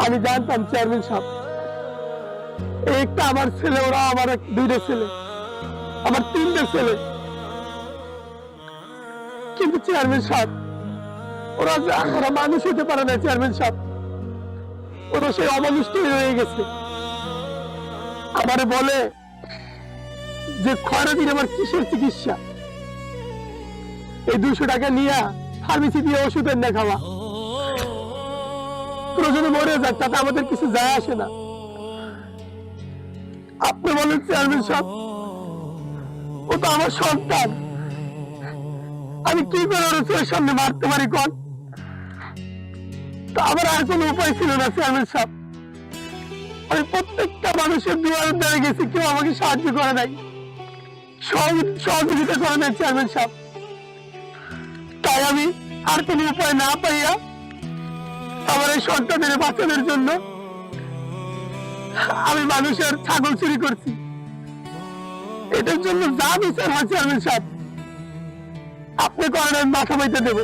আমি জানতাম চেয়ারম্যান সাহেব একটা আমার ছেলে, ওরা আমার দুইটা ছেলে, আমার তিনটে ছেলে, কিন্তু চেয়ারম্যান সাহেব ওরা মানুষ হতে পারে না। চেয়ারম্যান সাহেব ওরা সেই অমানুষটাই রয়ে গেছে। আমারে বলে যে খয়রাতির আমার কিসের চিকিৎসা, এই 200 টাকা নিয়ে ফার্মেসি দিয়ে ওষুধ এনে খাওয়া, প্রয়োজনে মরে যাক, তাতে আমাদের কিছু যায় আসে না। আপনি বলেন চেয়ারম্যান সাহেব, ও তো আমার সন্তান, আমি কি করে ওর চোখের সামনে মারতে পারি কোন? তো আমার আর কোনো উপায় ছিল না চেয়ারম্যান সাহেব। আমি প্রত্যেকটা মানুষের দুয়ারে দাঁড়িয়ে গেছি, কেউ আমাকে সাহায্য করে নাই, সহযোগিতা করে নাই চেয়ারম্যান সাহেব। তাই আমি আর কোনো উপায় না পাইয়া আমার এই সন্তানের বাঁচানোর জন্য আমি মানুষের ছাগল চুরি করছি। এটার জন্য যা বিচার হয় চেয়ারম্যান সাহেব আপনি করেন, আমি মাথা পাইতে দেবো।